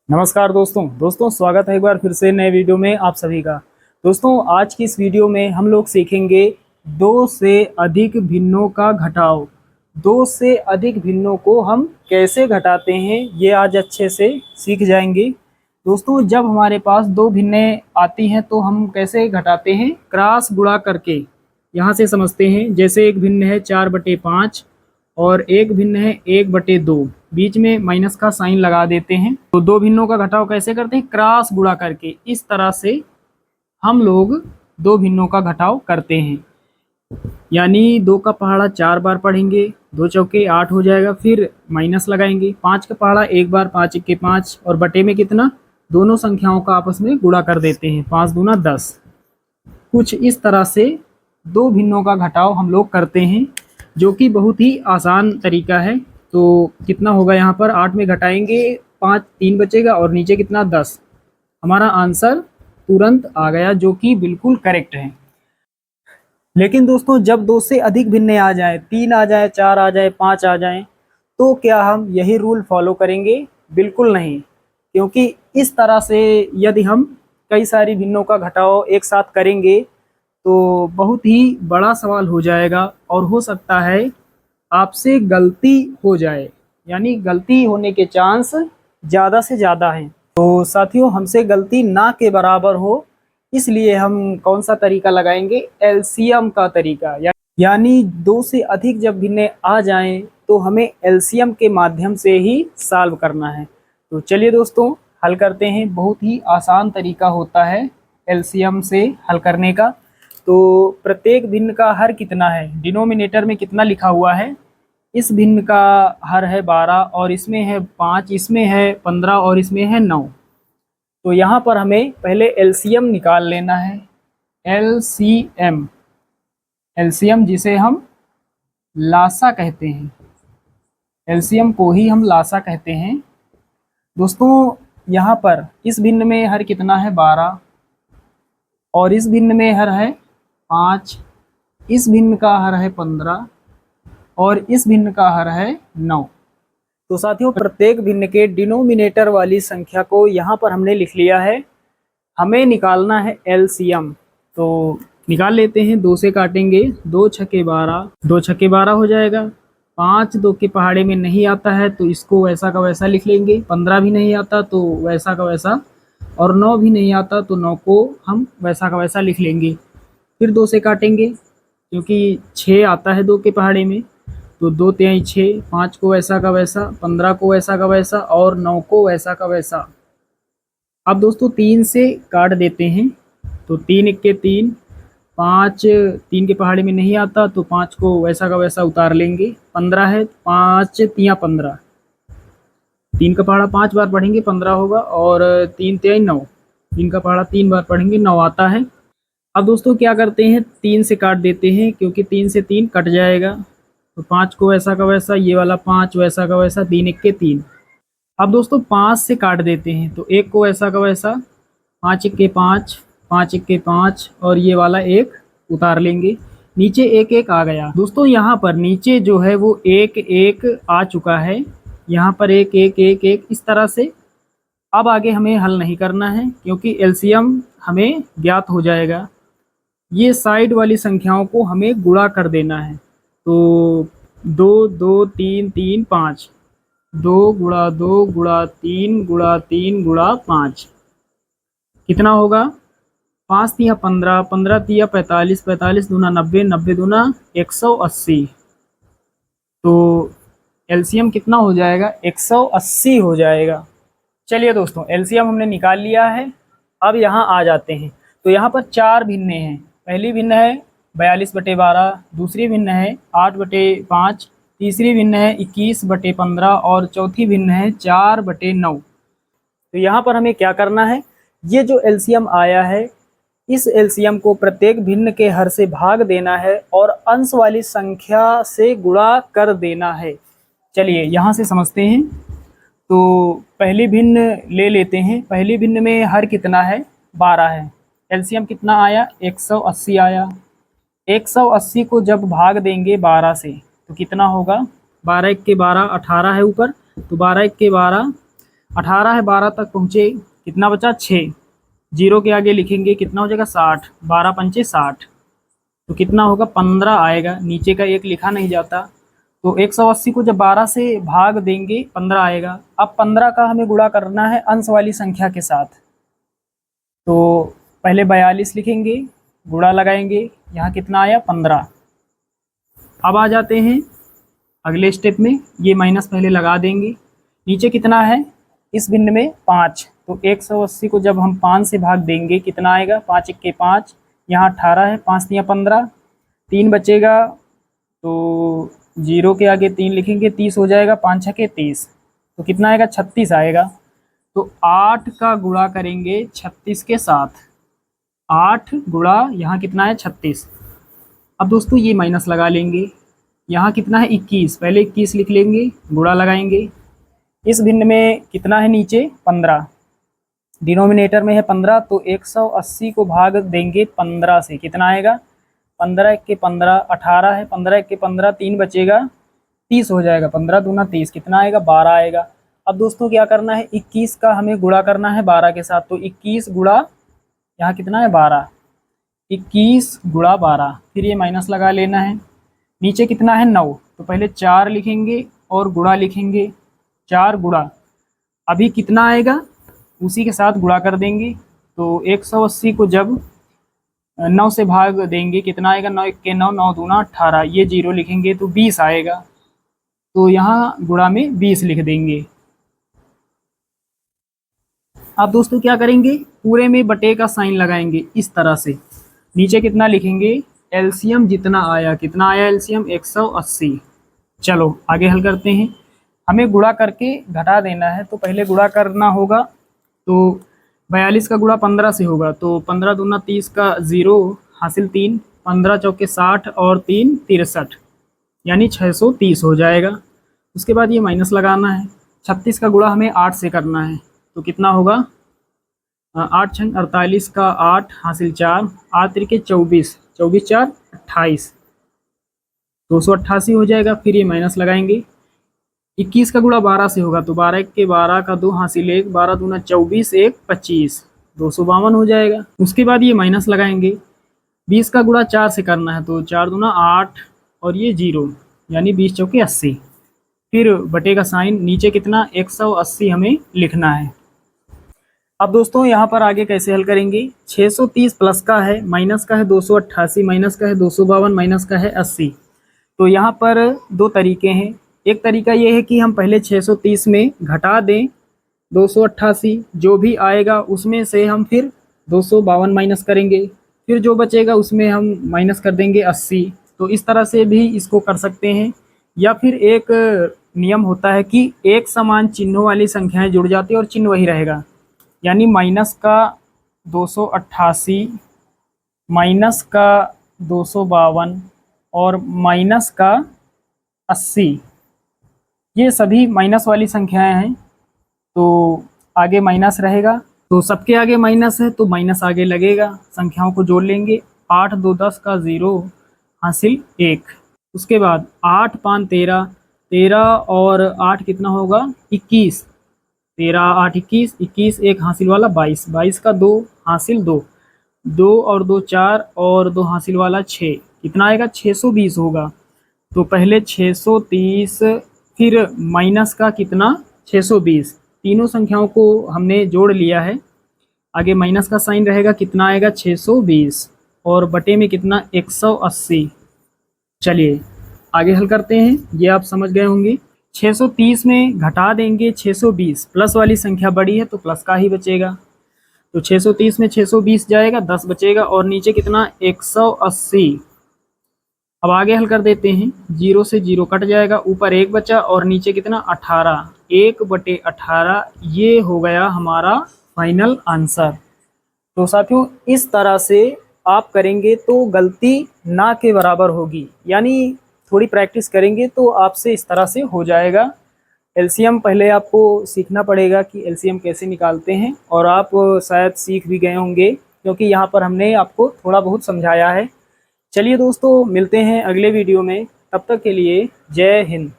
नमस्कार दोस्तों स्वागत है एक बार फिर से नए वीडियो में आप सभी का। दोस्तों आज की इस वीडियो में हम लोग सीखेंगे दो से अधिक भिन्नों का घटाव। दो से अधिक भिन्नों को हम कैसे घटाते हैं ये आज अच्छे से सीख जाएंगे। दोस्तों जब हमारे पास दो भिन्नें आती हैं तो हम कैसे घटाते हैं, क्रॉस गुणा करके। यहाँ से समझते हैं, जैसे एक भिन्न है 4/5 और एक भिन्न है 1/2, बीच में माइनस का साइन लगा देते हैं। तो दो भिन्नों का घटाव कैसे करते हैं, क्रॉस गुणा करके। इस तरह से हम लोग दो भिन्नों का घटाव करते हैं। यानी 2 का पहाड़ा 4 बार पढ़ेंगे, 2 चौके 8 हो जाएगा, फिर माइनस लगाएंगे। 5 का पहाड़ा 1 बार, 5 1 5, और बटे में कितना, दोनों संख्याओं का आपस में गुणा कर देते हैं, 5 दूना 10। कुछ इस तरह से दो भिन्नों का घटाव हम लोग करते हैं, जो कि बहुत ही आसान तरीका है। तो कितना होगा, यहाँ पर 8 में घटाएंगे 5, 3 बचेगा और नीचे कितना 10। हमारा आंसर तुरंत आ गया, जो कि बिल्कुल करेक्ट है। लेकिन दोस्तों जब दो से अधिक भिन्ने आ जाएं, 3 आ जाए, 4 आ जाए, 5 आ जाएं, तो क्या हम यही रूल फॉलो करेंगे? बिल्कुल नहीं। क्योंकि इस तरह से यदि हम कई सारी भिन्नों का घटाव एक साथ करेंगे तो बहुत ही बड़ा सवाल हो जाएगा, और हो सकता है आपसे गलती हो जाए। यानी गलती होने के चांस ज़्यादा से ज़्यादा हैं। तो साथियों, हमसे गलती ना के बराबर हो, इसलिए हम कौन सा तरीका लगाएंगे, एलसीएम का तरीका। यानी दो से अधिक जब भिन्ने आ जाएं तो हमें एलसीएम के माध्यम से ही सॉल्व करना है। तो चलिए दोस्तों हल करते हैं। बहुत ही आसान तरीका होता है एलसीएम से हल करने का। तो प्रत्येक भिन्न का हर कितना है, डिनोमिनेटर में कितना लिखा हुआ है, इस भिन्न का हर है 12, और इसमें है 5, इसमें है 15 और इसमें है 9। तो यहाँ पर हमें पहले एलसीएम निकाल लेना है। एलसीएम, एलसीएम जिसे हम लासा कहते हैं, एलसीएम को ही हम लासा कहते हैं। दोस्तों यहाँ पर इस भिन्न में हर कितना है, 12, और इस भिन्न में हर है 5, इस भिन्न का हर है 15 और इस भिन्न का हर है 9। तो साथियों प्रत्येक भिन्न के डिनोमिनेटर वाली संख्या को यहाँ पर हमने लिख लिया है। हमें निकालना है एलसीएम। तो निकाल लेते हैं, 2 से काटेंगे, 2 छक्के 12, 2 छक्के 12 हो जाएगा। 5 2 के पहाड़े में नहीं आता है तो इसको वैसा का वैसा लिख लेंगे। 15 भी नहीं आता तो वैसा का वैसा, और 9 भी नहीं आता तो 9 को हम वैसा का वैसा लिख लेंगे। फिर 2 से काटेंगे, क्योंकि 6 आता है 2 के पहाड़े में, तो 2 तिहाई 6, 5 को वैसा का वैसा, 15 को वैसा का वैसा और 9 को वैसा का वैसा। अब दोस्तों 3 से काट देते हैं, तो 3 1 के 3, 5 3 के पहाड़े में नहीं आता तो 5 को वैसा का वैसा उतार लेंगे। 15 है, 5 तिया 15, 3 का पहाड़ा 5 बार पढ़ेंगे 15 होगा, और 3 तिहाई 9, 3 का पहाड़ा 3 बार पढ़ेंगे 9 आता है। अब दोस्तों क्या करते हैं, 3 से काट देते हैं, क्योंकि 3 से 3 कट जाएगा। तो 5 को वैसा का वैसा, ये वाला 5 वैसा का वैसा, 3 1 के 3। अब दोस्तों 5 से काट देते हैं, तो 1 को वैसा का वैसा, 5 1 के 5, 5 1 के 5, और ये वाला 1 उतार लेंगे। नीचे 1 1 आ गया। दोस्तों यहाँ पर नीचे जो है वो 1 1 आ चुका है, यहाँ पर 1 1 1 1, इस तरह से। अब आगे हमें हल नहीं करना है, क्योंकि एलसीएम हमें ज्ञात हो जाएगा। ये साइड वाली संख्याओं को हमें गुणा कर देना है। तो 2 2 3 3 5, 2 गुणा 2 गुणा 3 गुणा 3 गुणा 5, कितना होगा, 5 तिया 15, 15 तिया 45, 45 दूना 90, 90 दूना 180। तो एलसीएम कितना हो जाएगा, 180 हो जाएगा। चलिए दोस्तों एलसीएम हमने निकाल लिया है। अब यहाँ आ जाते हैं। तो यहाँ पर 4 भिन्ने हैं। पहली भिन्न है 42/12, दूसरी भिन्न है 8/5, तीसरी भिन्न है 21/15 और चौथी भिन्न है 4/9। तो यहाँ पर हमें क्या करना है, ये जो एलसीएम आया है, इस एलसीएम को प्रत्येक भिन्न के हर से भाग देना है और अंश वाली संख्या से गुणा कर देना है। चलिए यहाँ से समझते हैं। तो पहली भिन्न ले लेते हैं। पहली भिन्न में हर कितना है, 12 है। एलसीएम कितना आया, 180 आया। 180 को जब भाग देंगे 12 से तो कितना होगा, 12 1 के 12, 18 है ऊपर, तो 12 1 के 12, 18 है, 12 तक पहुँचे, कितना बचा 6। 0 के आगे लिखेंगे कितना हो जाएगा 60, 12 पंचे 60, तो कितना होगा 15 आएगा। नीचे का 1 लिखा नहीं जाता, तो 180 को जब 12 से भाग देंगे 15 आएगा। अब 15 का हमें गुणा करना है अंश वाली संख्या के साथ, तो पहले 42 लिखेंगे, गुणा लगाएंगे, यहाँ कितना आया 15। अब आ जाते हैं अगले स्टेप में, ये माइनस पहले लगा देंगे। नीचे कितना है इस भिन्न में 5, तो 180 को जब हम 5 से भाग देंगे कितना आएगा 5 1 के 5, यहाँ 18 है, 5 तिया 15, 3 बचेगा, तो 0 के आगे 3 लिखेंगे, 30 हो जाएगा, 5 6 के 30, तो कितना आएगा 36 आएगा। तो 8 का गुणा करेंगे 36 के साथ, 8 गुणा यहाँ कितना है 36। अब दोस्तों ये माइनस लगा लेंगे, यहाँ कितना है 21, पहले 21 लिख लेंगे, गुणा लगाएंगे। इस भिन्न में कितना है नीचे 15, डिनोमिनेटर में है 15, तो 180 को भाग देंगे 15 से, कितना आएगा 15 1 के 15, 18 है, 15 1 के 15, 3 बचेगा, 30 हो जाएगा, 15 दूना 30, कितना आएगा 12 आएगा। अब दोस्तों क्या करना है 21 का हमें गुणा करना है 12 के साथ, तो 21 गुणा यहाँ कितना है 12, 21 गुणा 12, फिर ये माइनस लगा लेना है। नीचे कितना है 9, तो पहले 4 लिखेंगे और गुणा लिखेंगे, 4 गुणा अभी कितना आएगा उसी के साथ गुणा कर देंगे, तो 180 को जब 9 से भाग देंगे कितना आएगा 9 1 के 9, 9 दूना 18, ये 0 लिखेंगे तो 20 आएगा, तो यहाँ गुणा में 20 लिख देंगे। अब दोस्तों क्या करेंगे पूरे में बटे का साइन लगाएंगे इस तरह से। नीचे कितना लिखेंगे एलसीएम जितना आया, कितना आया एलसीएम 180। चलो आगे हल करते हैं। हमें गुणा करके घटा देना है, तो पहले गुणा करना होगा, तो 42 का गुणा 15 से होगा, तो 15 दूना 30 का 0 हासिल 3, 15 चौके 60 और 3 63, यानी 630 हो जाएगा। उसके बाद ये माइनस लगाना है। 36 का गुणा हमें 8 से करना है, तो कितना होगा 8 छंग 48 का 8 हासिल 4, 8 तिरके 24, 24 4 28, 288 हो जाएगा। फिर ये माइनस लगाएंगे। 21 का गुणा 12 से होगा, तो 12 1 के 12 का 2 हासिल 1, 12 दूना 24 1 25, 252 हो जाएगा। उसके बाद ये माइनस लगाएंगे। 20 का गुणा 4 से करना है, तो 4 दूना 8 और ये 0, यानी 20 चौके 80। फिर बटे का साइन, नीचे कितना 180 हमें लिखना है। अब दोस्तों यहाँ पर आगे कैसे हल करेंगे, 630 प्लस का है, माइनस का है 288, माइनस का है 252, माइनस का है 80। तो यहाँ पर दो तरीके हैं। एक तरीका ये है कि हम पहले 630 में घटा दें 288, जो भी आएगा उसमें से हम फिर 252 माइनस करेंगे, फिर जो बचेगा उसमें हम माइनस कर देंगे 80। तो इस तरह से भी इसको कर सकते हैं। या फिर एक नियम होता है कि एक समान चिन्हों वाली संख्याएं जुड़ जाती है और चिन्ह वही रहेगा, यानी माइनस का 288, माइनस का 252 और माइनस का 80, ये सभी माइनस वाली संख्याएं हैं, तो आगे माइनस रहेगा, तो सबके आगे माइनस है तो माइनस आगे लगेगा। संख्याओं को जोड़ लेंगे, 8 2 10 का 0 हासिल 1। उसके बाद 8 5 13, 13 और 8 कितना होगा 21, 13 8 21, 21 1 हासिल वाला 22, 22 का 2 हासिल 2, 2 और 2 4 और 2 हासिल वाला 6, कितना आएगा 620 होगा। तो पहले 630 फिर माइनस का कितना 620, तीनों संख्याओं को हमने जोड़ लिया है। आगे माइनस का साइन रहेगा, कितना आएगा 620 और बटे में कितना 180। चलिए आगे हल करते हैं, ये आप समझ गए होंगे। 630 में घटा देंगे 620, प्लस वाली संख्या बड़ी है तो प्लस का ही बचेगा, तो 630 में 620 जाएगा, 10 बचेगा और नीचे कितना 180। अब आगे हल कर देते हैं, 0 से 0 कट जाएगा, ऊपर 1 बचा और नीचे कितना 18, 1/18, ये हो गया हमारा फाइनल आंसर। तो साथियों इस तरह से आप करेंगे तो गलती ना के बराबर होगी, यानी थोड़ी प्रैक्टिस करेंगे तो आपसे इस तरह से हो जाएगा। एलसीएम पहले आपको सीखना पड़ेगा कि एलसीएम कैसे निकालते हैं, और आप शायद सीख भी गए होंगे क्योंकि यहाँ पर हमने आपको थोड़ा बहुत समझाया है। चलिए दोस्तों मिलते हैं अगले वीडियो में, तब तक के लिए जय हिंद।